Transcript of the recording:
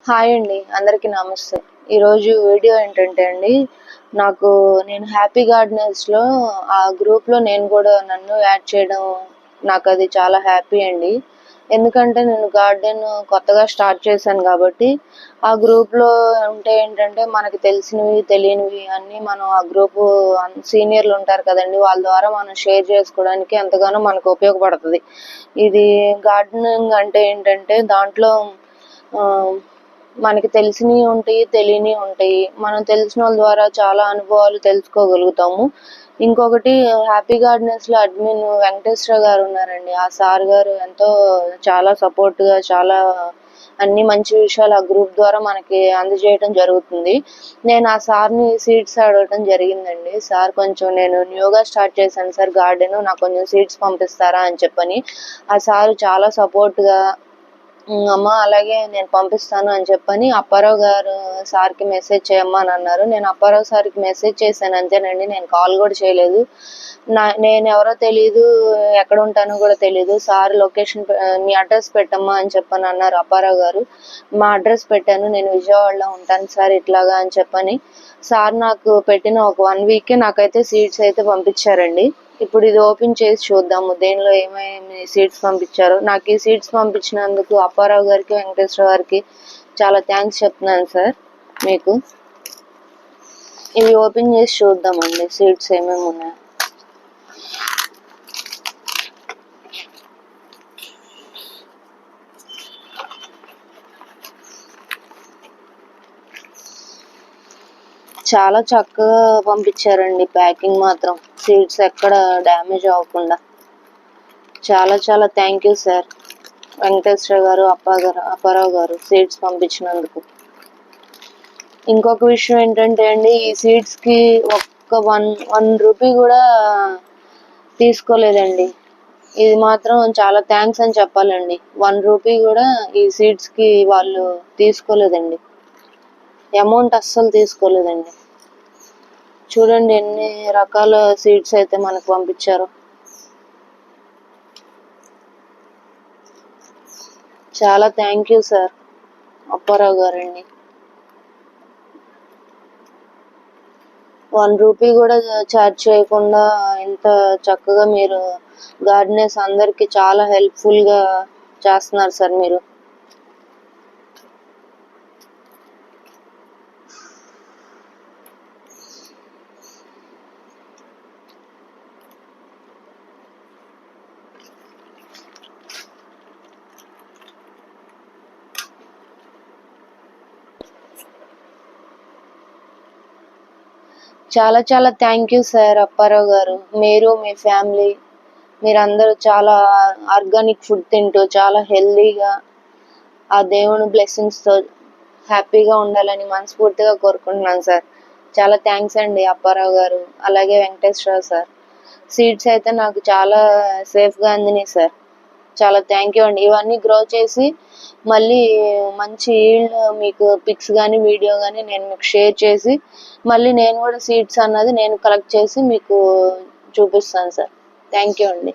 Hi అండి, అందరికీ నమస్తే. ఈరోజు వీడియో ఏంటంటే అండి, నేను హ్యాపీ గార్డెనర్స్లో ఆ గ్రూప్లో నేను కూడా నన్ను యాడ్ చేయడం నాకు అది చాలా హ్యాపీ అండి. ఎందుకంటే నేను గార్డెన్ కొత్తగా స్టార్ట్ చేశాను కాబట్టి ఆ గ్రూప్లో ఉంటే ఏంటంటే మనకి తెలిసినవి తెలియనివి అన్నీ మనం ఆ గ్రూపు సీనియర్లు ఉంటారు కదండి, వాళ్ళ ద్వారా మనం షేర్ చేసుకోవడానికి ఎంతగానో మనకు ఉపయోగపడుతుంది. ఇది గార్డెనింగ్ అంటే ఏంటంటే దాంట్లో మనకి తెలిసినవి ఉంటాయి, తెలియనివి ఉంటాయి. మనం తెలిసిన వాళ్ళ ద్వారా చాలా అనుభవాలు తెలుసుకోగలుగుతాము. ఇంకొకటి హ్యాపీ గార్డెనర్స్లో అడ్మిన్ వెంకటేశ్వర గారు ఉన్నారండి. ఆ సార్ గారు చాలా సపోర్ట్గా చాలా అన్ని మంచి విషయాలు ఆ గ్రూప్ ద్వారా మనకి అందజేయడం జరుగుతుంది. నేను ఆ సార్ని సీడ్స్ అడగటం జరిగిందండి. సార్, కొంచెం నేను న్యూగా స్టార్ట్ చేశాను సార్ గార్డెన్, నాకు కొంచెం సీడ్స్ పంపిస్తారా అని చెప్పని. ఆ సారు చాలా సపోర్ట్గా అమ్మా అలాగే నేను పంపిస్తాను అని చెప్పని అప్పారావు గారు సార్కి మెసేజ్ చేయమ్మా అని అన్నారు. నేను అప్పారావు సార్కి మెసేజ్ చేశాను అంతేనండి, నేను కాల్ కూడా చేయలేదు. నేను ఎవరో తెలీదు, ఎక్కడ ఉంటానో కూడా తెలీదు. సార్ లొకేషన్ మీ అడ్రస్ పెట్టమ్మా అని చెప్పని అన్నారు అప్పారావు గారు. మా అడ్రస్ పెట్టాను, నేను విజయవాడలో ఉంటాను సార్ ఇట్లాగా అని చెప్పని. సార్ నాకు పెట్టిన ఒక 1 వీక్కే నాకైతే సీడ్స్ అయితే పంపించారండి. ఇప్పుడు ఇది ఓపెన్ చేసి చూద్దాము దేనిలో ఏమేమి సీడ్స్ పంపించారో. నాకు ఈ సీడ్స్ పంపించినందుకు అప్పారావు గారికి వెంకటేశ్వర గారికి చాలా థ్యాంక్స్ చెప్తున్నాను సార్. మీకు ఇవి ఓపెన్ చేసి చూద్దామండి సీడ్స్ ఏమేమి ఉన్నాయో. చాలా చక్కగా పంపించారండి, ప్యాకింగ్ మాత్రం సీడ్స్ ఎక్కడ డ్యామేజ్ అవ్వకుండా. చాలా చాలా థ్యాంక్ యూ సార్ వెంకటేశ్వర గారు, అప్పారావు గారు సీడ్స్ పంపించినందుకు. ఇంకొక విషయం ఏంటంటే అండి, ఈ సీడ్స్కి ఒక్క వన్ రూపీ కూడా తీసుకోలేదండి. ఇది మాత్రం చాలా థ్యాంక్స్ అని చెప్పాలండి. 1 రూపీ కూడా ఈ సీడ్స్కి వాళ్ళు తీసుకోలేదండి, అమౌంట్ అస్సలు తీసుకోలేదండి. చూడండి ఎన్ని రకాల సీడ్స్ అయితే మనకు పంపించారో. చాలా థ్యాంక్ యూ సార్ అప్పారావు గారండి. 1 రూపీ కూడా ఛార్జ్ చేయకుండా ఇంత చక్కగా మీరు గార్డెనర్స్ అందరికీ చాలా హెల్ప్ఫుల్గా చేస్తున్నారు సార్ మీరు. చాలా చాలా థ్యాంక్ యూ సార్ అప్పారావు గారు. మీరు మీ ఫ్యామిలీ మీరందరూ చాలా ఆర్గానిక్ ఫుడ్ తింటూ చాలా హెల్దీగా ఆ దేవుని బ్లెస్సింగ్స్తో హ్యాపీగా ఉండాలని మనస్ఫూర్తిగా కోరుకుంటున్నాను సార్. చాలా థ్యాంక్స్ అండి అప్పారావు గారు, అలాగే వెంకటేశ్వరరావు సార్. సీడ్స్ అయితే నాకు చాలా సేఫ్గా అందినాయి సార్. చాలా థ్యాంక్ యూ అండి. ఇవన్నీ గ్రో చేసి మళ్ళీ మంచి ఈల్డ్ మీకు పిక్స్ కానీ వీడియో కానీ నేను మీకు షేర్ చేసి మళ్ళీ నేను కూడా సీడ్స్ అన్నది నేను కలెక్ట్ చేసి మీకు చూపిస్తాను సార్. థ్యాంక్ యూ అండి.